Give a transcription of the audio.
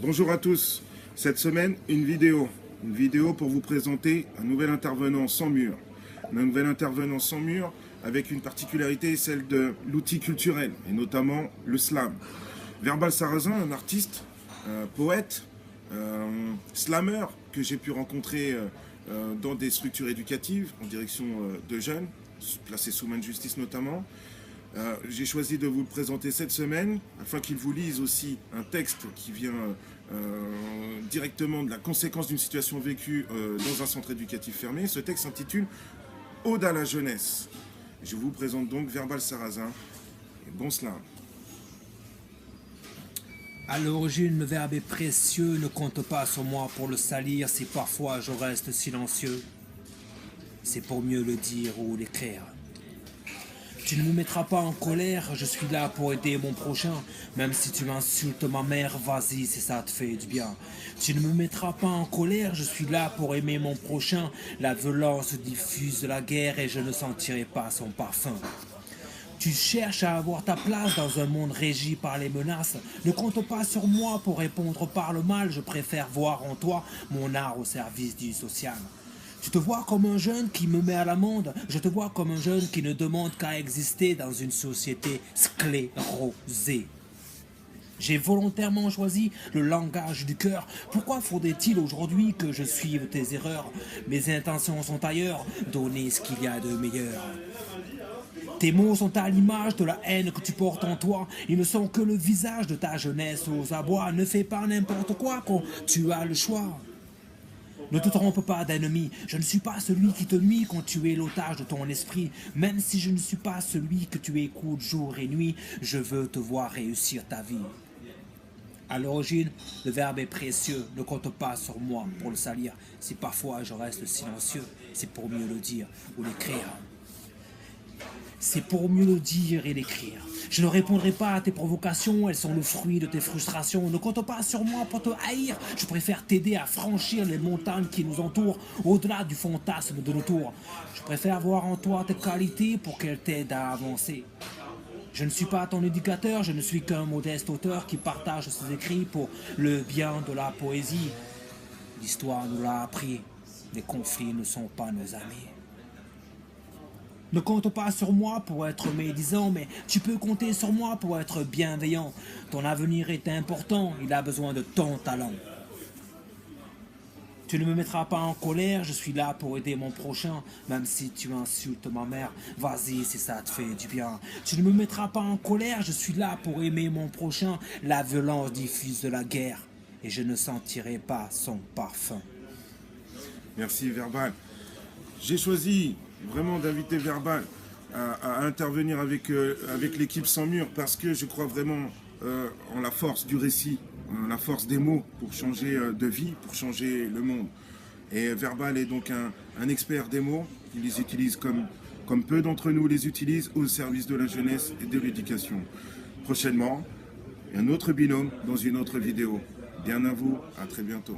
Bonjour à tous. Cette semaine, une vidéo pour vous présenter un nouvel intervenant sans mur. Un nouvel intervenant sans mur avec une particularité, celle de l'outil culturel, et notamment le slam. Verbal Sarrazin, un artiste, poète, slammer que j'ai pu rencontrer dans des structures éducatives en direction de jeunes, placés sous main de justice notamment. J'ai choisi de vous le présenter cette semaine afin qu'il vous lise aussi un texte qui vient directement de la conséquence d'une situation vécue dans un centre éducatif fermé. Ce texte s'intitule « Ode à la jeunesse ». Je vous présente donc Verbal Sarrazin et bon slam. À l'origine, le verbe est précieux, ne compte pas sur moi pour le salir si parfois je reste silencieux. C'est pour mieux le dire ou l'écrire. Tu ne me mettras pas en colère, je suis là pour aider mon prochain. Même si tu insultes ma mère, vas-y si ça te fait du bien. Tu ne me mettras pas en colère, je suis là pour aimer mon prochain. La violence diffuse la guerre et je ne sentirai pas son parfum. Tu cherches à avoir ta place dans un monde régi par les menaces. Ne compte pas sur moi pour répondre par le mal, je préfère voir en toi mon art au service du social. Tu te vois comme un jeune qui me met à l'amende. Je te vois comme un jeune qui ne demande qu'à exister dans une société sclérosée. J'ai volontairement choisi le langage du cœur. Pourquoi faudrait-il aujourd'hui que je suive tes erreurs? Mes intentions sont ailleurs, donner ce qu'il y a de meilleur. Tes mots sont à l'image de la haine que tu portes en toi. Ils ne sont que le visage de ta jeunesse aux abois. Ne fais pas n'importe quoi quand tu as le choix. Ne te trompe pas d'ennemi, je ne suis pas celui qui te nuit quand tu es l'otage de ton esprit. Même si je ne suis pas celui que tu écoutes jour et nuit, je veux te voir réussir ta vie. À l'origine, le verbe est précieux, ne compte pas sur moi pour le salir. Si parfois je reste silencieux, c'est pour mieux le dire ou l'écrire. C'est pour mieux le dire et l'écrire. Je ne répondrai pas à tes provocations, elles sont le fruit de tes frustrations. Ne compte pas sur moi pour te haïr, je préfère t'aider à franchir les montagnes qui nous entourent, au-delà du fantasme de nos tours. Je préfère voir en toi tes qualités pour qu'elles t'aident à avancer. Je ne suis pas ton éducateur, je ne suis qu'un modeste auteur qui partage ses écrits pour le bien de la poésie. L'histoire nous l'a appris, les conflits ne sont pas nos amis. Ne compte pas sur moi pour être médisant, mais tu peux compter sur moi pour être bienveillant. Ton avenir est important, il a besoin de ton talent. Tu ne me mettras pas en colère, je suis là pour aider mon prochain. Même si tu insultes ma mère, vas-y si ça te fait du bien. Tu ne me mettras pas en colère, je suis là pour aimer mon prochain. La violence diffuse de la guerre et je ne sentirai pas son parfum. Merci Verbal. J'ai choisi vraiment d'inviter Verbal à intervenir avec l'équipe Sans Mur parce que je crois vraiment en la force du récit, en la force des mots pour changer de vie, pour changer le monde. Et Verbal est donc un expert des mots, il les utilise comme peu d'entre nous les utilisent au service de la jeunesse et de l'éducation. Prochainement, un autre binôme dans une autre vidéo. Bien à vous, à très bientôt.